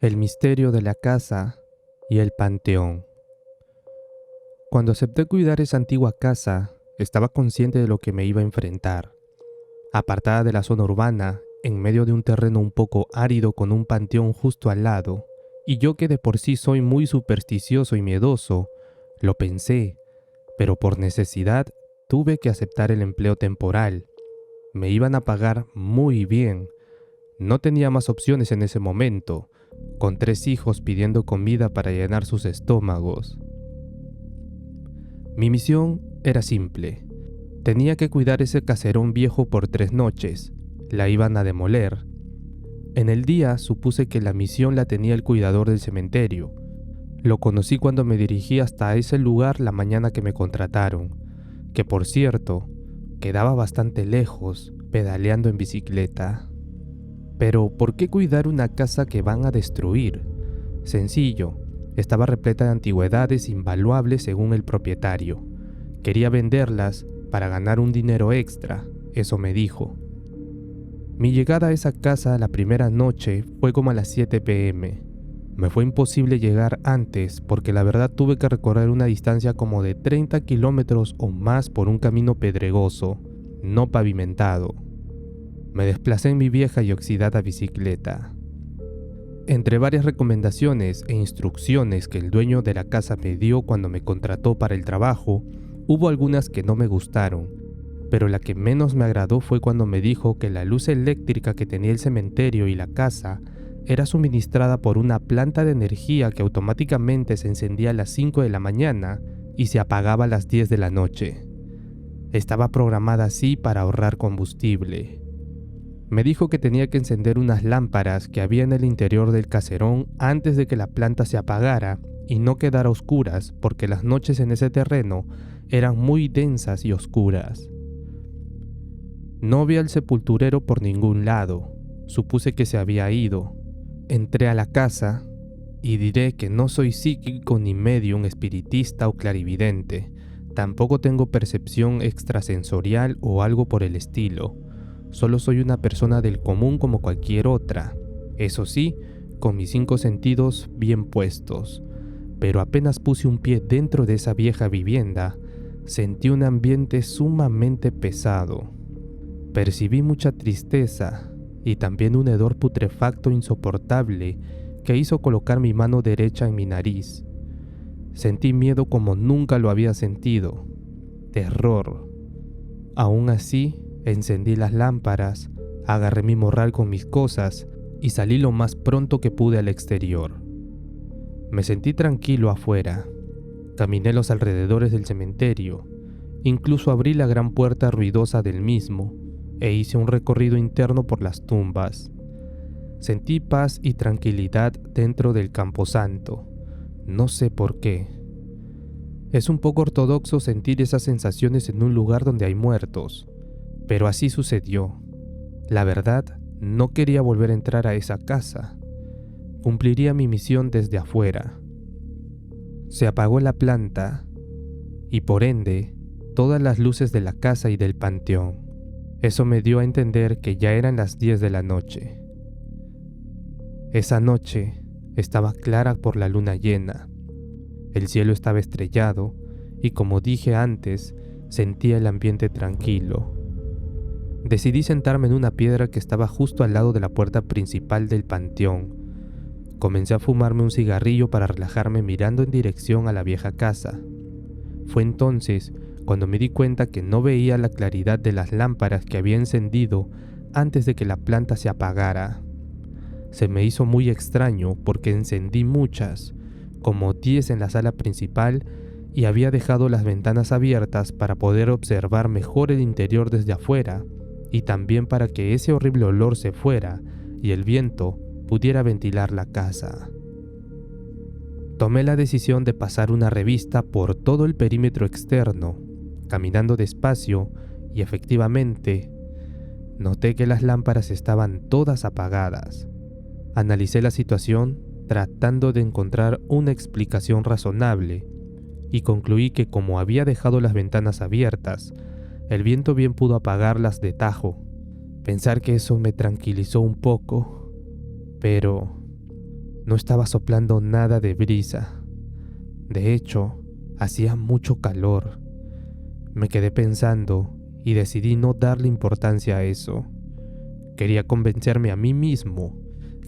El misterio de la casa y el panteón. Cuando acepté cuidar esa antigua casa, estaba consciente de lo que me iba a enfrentar. Apartada de la zona urbana, en medio de un terreno un poco árido con un panteón justo al lado, y yo que de por sí soy muy supersticioso y miedoso, lo pensé, pero por necesidad tuve que aceptar el empleo temporal. Me iban a pagar muy bien. No tenía más opciones en ese momento, con 3 hijos pidiendo comida para llenar sus estómagos. Mi misión era simple. Tenía que cuidar ese caserón viejo por 3 noches. La iban a demoler. En el día supuse que la misión la tenía el cuidador del cementerio. Lo conocí cuando me dirigí hasta ese lugar la mañana que me contrataron, que por cierto, quedaba bastante lejos, pedaleando en bicicleta. Pero, ¿por qué cuidar una casa que van a destruir? Sencillo, estaba repleta de antigüedades invaluables según el propietario. Quería venderlas para ganar un dinero extra, eso me dijo. Mi llegada a esa casa la primera noche fue como a las 7 p.m. Me fue imposible llegar antes porque la verdad tuve que recorrer una distancia como de 30 kilómetros o más por un camino pedregoso, no pavimentado. Me desplacé en mi vieja y oxidada bicicleta. Entre varias recomendaciones e instrucciones que el dueño de la casa me dio cuando me contrató para el trabajo, hubo algunas que no me gustaron, pero la que menos me agradó fue cuando me dijo que la luz eléctrica que tenía el cementerio y la casa era suministrada por una planta de energía que automáticamente se encendía a las 5 de la mañana y se apagaba a las 10 de la noche. Estaba programada así para ahorrar combustible. Me dijo que tenía que encender unas lámparas que había en el interior del caserón antes de que la planta se apagara y no quedara a oscuras porque las noches en ese terreno eran muy densas y oscuras. No vi al sepulturero por ningún lado, supuse que se había ido. Entré a la casa y diré que no soy psíquico ni medium, espiritista o clarividente, tampoco tengo percepción extrasensorial o algo por el estilo. Solo soy una persona del común como cualquier otra, eso sí, con mis 5 sentidos bien puestos. Pero apenas puse un pie dentro de esa vieja vivienda, sentí un ambiente sumamente pesado. Percibí mucha tristeza y también un hedor putrefacto insoportable que hizo colocar mi mano derecha en mi nariz. Sentí miedo como nunca lo había sentido, terror. Aún así, encendí las lámparas, agarré mi morral con mis cosas y salí lo más pronto que pude al exterior. Me sentí tranquilo afuera. Caminé los alrededores del cementerio, incluso abrí la gran puerta ruidosa del mismo e hice un recorrido interno por las tumbas. Sentí paz y tranquilidad dentro del camposanto. No sé por qué. Es un poco ortodoxo sentir esas sensaciones en un lugar donde hay muertos. Pero así sucedió. La verdad, no quería volver a entrar a esa casa. Cumpliría mi misión desde afuera. Se apagó la planta y por ende, todas las luces de la casa y del panteón. Eso me dio a entender que ya eran las 10 de la noche. Esa noche estaba clara por la luna llena. El cielo estaba estrellado y como dije antes, sentía el ambiente tranquilo. Decidí sentarme en una piedra que estaba justo al lado de la puerta principal del panteón. Comencé a fumarme un cigarrillo para relajarme mirando en dirección a la vieja casa. Fue entonces cuando me di cuenta que no veía la claridad de las lámparas que había encendido antes de que la planta se apagara. Se me hizo muy extraño porque encendí muchas, como 10 en la sala principal, y había dejado las ventanas abiertas para poder observar mejor el interior desde afuera, y también para que ese horrible olor se fuera y el viento pudiera ventilar la casa. Tomé la decisión de pasar una revista por todo el perímetro externo, caminando despacio, y efectivamente, noté que las lámparas estaban todas apagadas. Analicé la situación tratando de encontrar una explicación razonable, y concluí que como había dejado las ventanas abiertas, el viento bien pudo apagarlas de tajo. Pensar que eso me tranquilizó un poco, pero No estaba soplando nada de brisa. De hecho, hacía mucho calor. Me quedé pensando y decidí no darle importancia a eso. Quería convencerme a mí mismo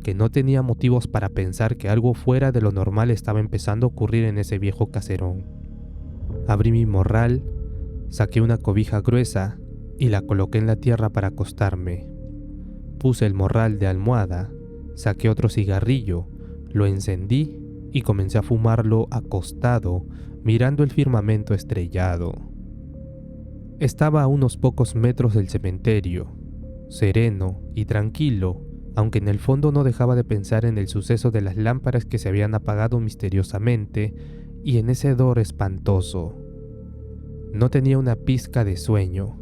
que no tenía motivos para pensar que algo fuera de lo normal estaba empezando a ocurrir en ese viejo caserón. Abrí mi morral, saqué una cobija gruesa y la coloqué en la tierra para acostarme. Puse el morral de almohada, saqué otro cigarrillo, lo encendí y comencé a fumarlo acostado, mirando el firmamento estrellado. Estaba a unos pocos metros del cementerio, sereno y tranquilo, aunque en el fondo no dejaba de pensar en el suceso de las lámparas que se habían apagado misteriosamente y en ese hedor espantoso. No tenía una pizca de sueño.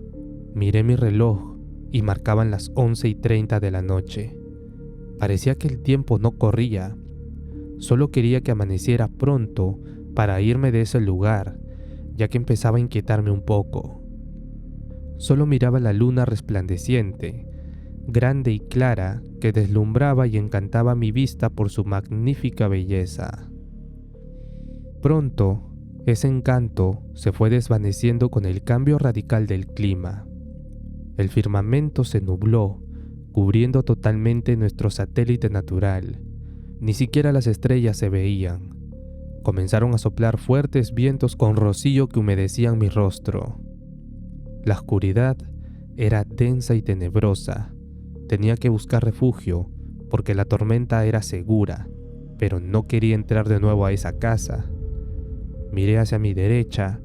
Miré mi reloj y marcaban las 11:30 de la noche. Parecía que el tiempo no corría. Solo quería que amaneciera pronto para irme de ese lugar, ya que empezaba a inquietarme un poco. Solo miraba la luna resplandeciente, grande y clara, que deslumbraba y encantaba mi vista por su magnífica belleza. Pronto, ese encanto se fue desvaneciendo con el cambio radical del clima. El firmamento se nubló, cubriendo totalmente nuestro satélite natural. Ni siquiera las estrellas se veían. Comenzaron a soplar fuertes vientos con rocío que humedecían mi rostro. La oscuridad era densa y tenebrosa. Tenía que buscar refugio, porque la tormenta era segura, pero no quería entrar de nuevo a esa casa. Miré hacia mi derecha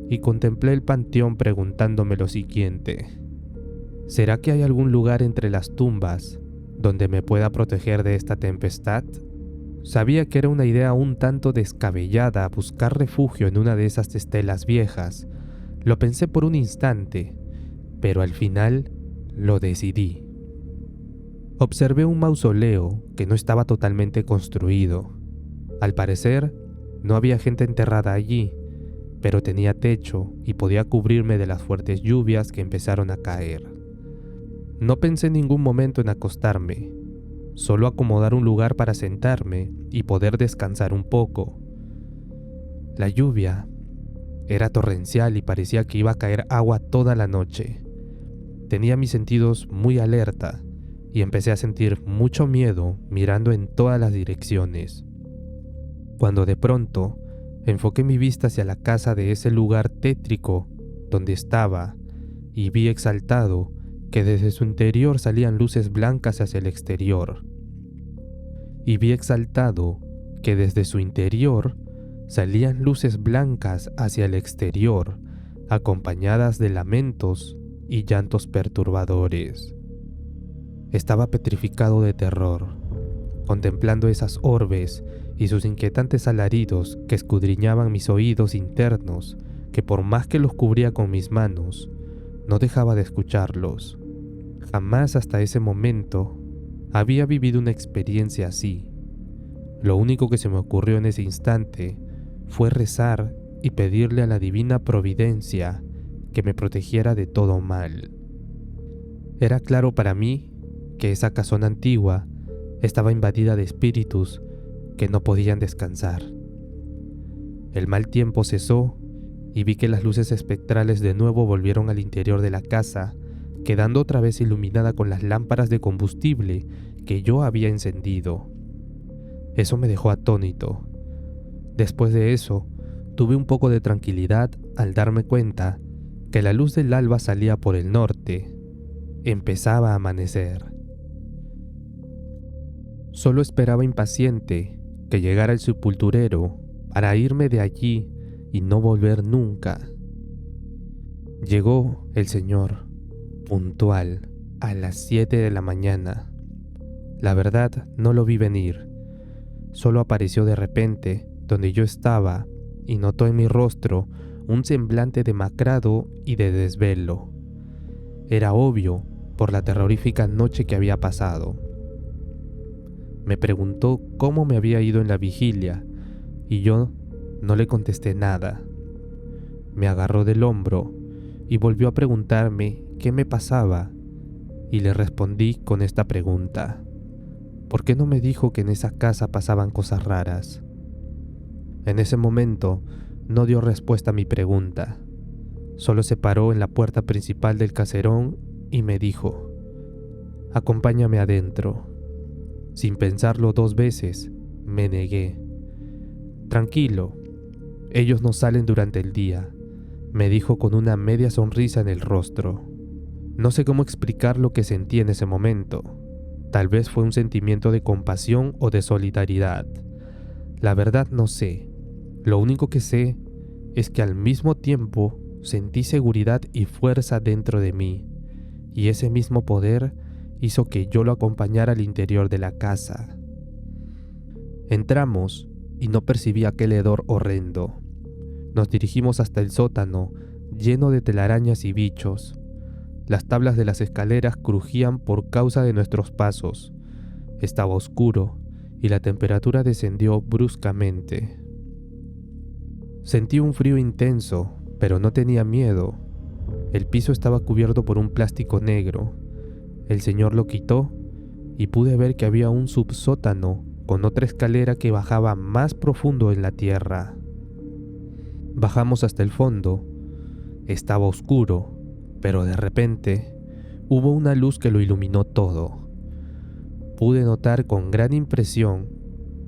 y contemplé el panteón preguntándome lo siguiente: ¿será que hay algún lugar entre las tumbas donde me pueda proteger de esta tempestad? Sabía que era una idea un tanto descabellada buscar refugio en una de esas estelas viejas. Lo pensé por un instante, pero al final lo decidí. Observé un mausoleo que no estaba totalmente construido. Al parecer, no había gente enterrada allí, pero tenía techo y podía cubrirme de las fuertes lluvias que empezaron a caer. No pensé en ningún momento en acostarme, solo acomodar un lugar para sentarme y poder descansar un poco. La lluvia era torrencial y parecía que iba a caer agua toda la noche. Tenía mis sentidos muy alerta y empecé a sentir mucho miedo mirando en todas las direcciones. Cuando de pronto enfoqué mi vista hacia la casa de ese lugar tétrico donde estaba y vi exaltado que desde su interior salían luces blancas hacia el exterior. Y vi exaltado que desde su interior salían luces blancas hacia el exterior, acompañadas de lamentos y llantos perturbadores. Estaba petrificado de terror, contemplando esas orbes y sus inquietantes alaridos que escudriñaban mis oídos internos, que por más que los cubría con mis manos, no dejaba de escucharlos. Jamás hasta ese momento había vivido una experiencia así. Lo único que se me ocurrió en ese instante fue rezar y pedirle a la divina providencia que me protegiera de todo mal. Era claro para mí que esa casona antigua estaba invadida de espíritus que no podían descansar. El mal tiempo cesó y vi que las luces espectrales de nuevo volvieron al interior de la casa, quedando otra vez iluminada con las lámparas de combustible que yo había encendido. Eso me dejó atónito. Después de eso, tuve un poco de tranquilidad al darme cuenta que la luz del alba salía por el norte. Empezaba a amanecer. Solo esperaba impaciente que llegara el sepulturero para irme de allí y no volver nunca. Llegó el señor, puntual, a las 7 de la mañana. La verdad, no lo vi venir. Solo apareció de repente donde yo estaba y notó en mi rostro un semblante demacrado y de desvelo. Era obvio por la terrorífica noche que había pasado. Me preguntó cómo me había ido en la vigilia y yo no le contesté nada. Me agarró del hombro y volvió a preguntarme qué me pasaba y le respondí con esta pregunta: ¿Por qué no me dijo que en esa casa pasaban cosas raras? En ese momento no dio respuesta a mi pregunta. Solo se paró en la puerta principal del caserón y me dijo: «Acompáñame adentro». Sin pensarlo 2 veces, me negué. «Tranquilo, ellos no salen durante el día», me dijo con una media sonrisa en el rostro. No sé cómo explicar lo que sentí en ese momento. Tal vez fue un sentimiento de compasión o de solidaridad. La verdad no sé. Lo único que sé es que al mismo tiempo sentí seguridad y fuerza dentro de mí, y ese mismo poder hizo que yo lo acompañara al interior de la casa. Entramos y no percibí aquel hedor horrendo. Nos dirigimos hasta el sótano, lleno de telarañas y bichos. Las tablas de las escaleras crujían por causa de nuestros pasos. Estaba oscuro y la temperatura descendió bruscamente. Sentí un frío intenso, pero no tenía miedo. El piso estaba cubierto por un plástico negro. El señor lo quitó y pude ver que había un subsótano con otra escalera que bajaba más profundo en la tierra. Bajamos hasta el fondo. Estaba oscuro, pero de repente hubo una luz que lo iluminó todo. Pude notar con gran impresión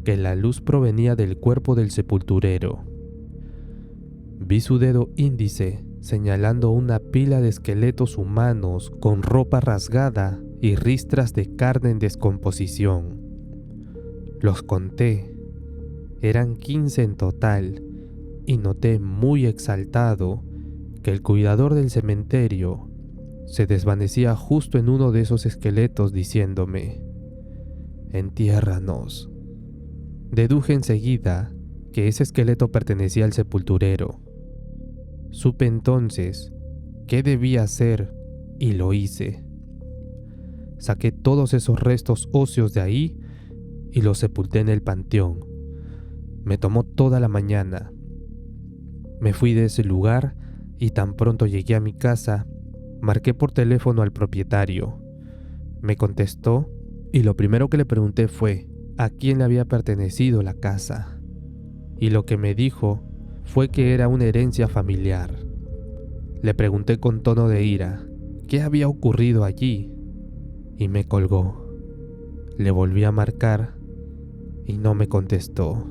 que la luz provenía del cuerpo del sepulturero. Vi su dedo índice señalando una pila de esqueletos humanos con ropa rasgada y ristras de carne en descomposición. Los conté. Eran 15 en total, y noté muy exaltado que el cuidador del cementerio se desvanecía justo en uno de esos esqueletos diciéndome: «Entiérranos». Deduje enseguida que ese esqueleto pertenecía al sepulturero. Supe entonces qué debía hacer y lo hice. Saqué todos esos restos óseos de ahí y los sepulté en el panteón. Me tomó toda la mañana. Me fui de ese lugar y tan pronto llegué a mi casa, marqué por teléfono al propietario. Me contestó y lo primero que le pregunté fue a quién le había pertenecido la casa. Y lo que me dijo fue que era una herencia familiar. Le pregunté con tono de ira qué había ocurrido allí y me colgó. Le volví a marcar y no me contestó.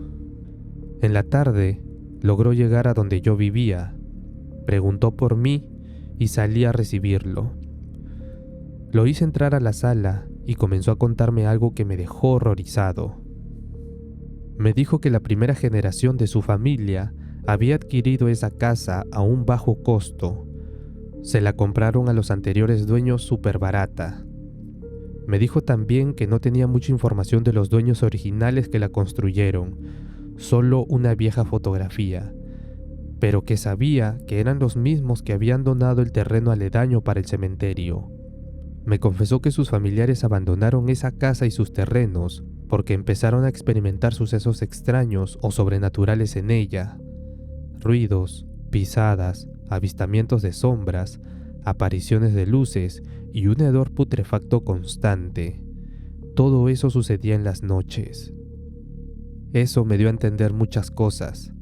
En la tarde logró llegar a donde yo vivía, preguntó por mí y salí a recibirlo. Lo hice entrar a la sala y comenzó a contarme algo que me dejó horrorizado. Me dijo que la primera generación de su familia había adquirido esa casa a un bajo costo. Se la compraron a los anteriores dueños súper barata. Me dijo también que no tenía mucha información de los dueños originales que la construyeron, solo una vieja fotografía, pero que sabía que eran los mismos que habían donado el terreno aledaño para el cementerio. Me confesó que sus familiares abandonaron esa casa y sus terrenos porque empezaron a experimentar sucesos extraños o sobrenaturales en ella. Ruidos, pisadas, avistamientos de sombras, apariciones de luces y un hedor putrefacto constante. Todo eso sucedía en las noches. Eso me dio a entender muchas cosas.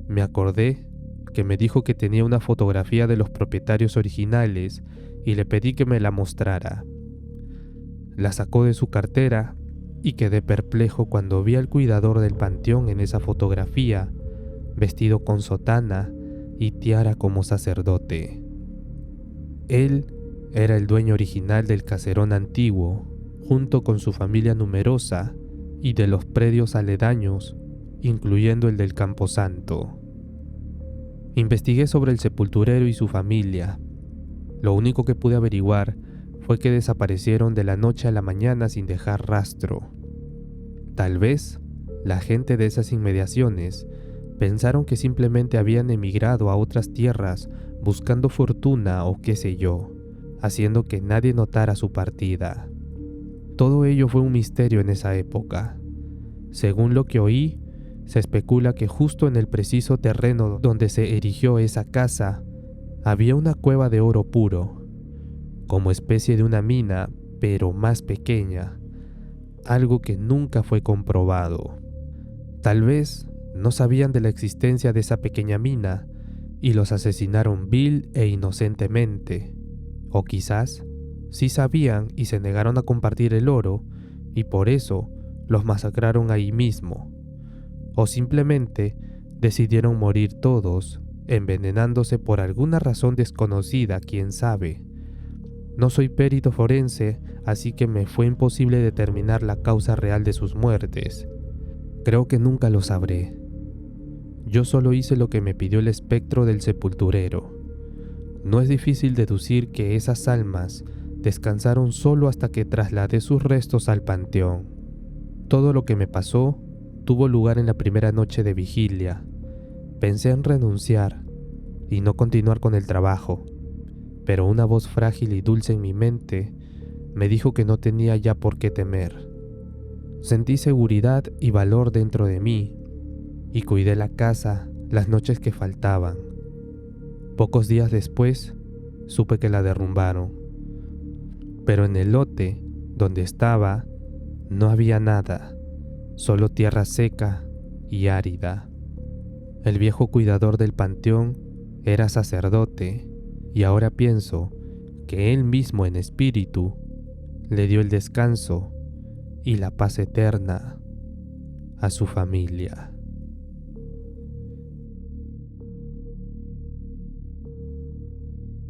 Me acordé que me dijo que tenía una fotografía de los propietarios originales y le pedí que me la mostrara. La sacó de su cartera y quedé perplejo cuando vi al cuidador del panteón en esa fotografía, vestido con sotana y tiara como sacerdote. Él era el dueño original del caserón antiguo, junto con su familia numerosa y de los predios aledaños, incluyendo el del Camposanto. Investigué sobre el sepulturero y su familia. Lo único que pude averiguar fue que desaparecieron de la noche a la mañana sin dejar rastro. Tal vez la gente de esas inmediaciones pensaron que simplemente habían emigrado a otras tierras buscando fortuna o qué sé yo, haciendo que nadie notara su partida. Todo ello fue un misterio en esa época. Según lo que oí, se especula que justo en el preciso terreno donde se erigió esa casa, había una cueva de oro puro, como especie de una mina, pero más pequeña. algo que nunca fue comprobado. Tal vez no sabían de la existencia de esa pequeña mina y los asesinaron vil e inocentemente. O quizás sí sabían y se negaron a compartir el oro y por eso los masacraron ahí mismo. O simplemente decidieron morir todos, envenenándose por alguna razón desconocida, quién sabe. No soy perito forense, así que me fue imposible determinar la causa real de sus muertes. Creo que nunca lo sabré. Yo solo hice lo que me pidió el espectro del sepulturero. No es difícil deducir que esas almas descansaron solo hasta que trasladé sus restos al panteón. Todo lo que me pasó tuvo lugar en la primera noche de vigilia. Pensé en renunciar y no continuar con el trabajo, pero una voz frágil y dulce en mi mente me dijo que no tenía ya por qué temer. Sentí seguridad y valor dentro de mí y cuidé la casa las noches que faltaban. Pocos días después, supe que la derrumbaron, pero en el lote donde estaba no había nada, solo tierra seca y árida. El viejo cuidador del panteón era sacerdote y ahora pienso que él mismo en espíritu le dio el descanso y la paz eterna a su familia.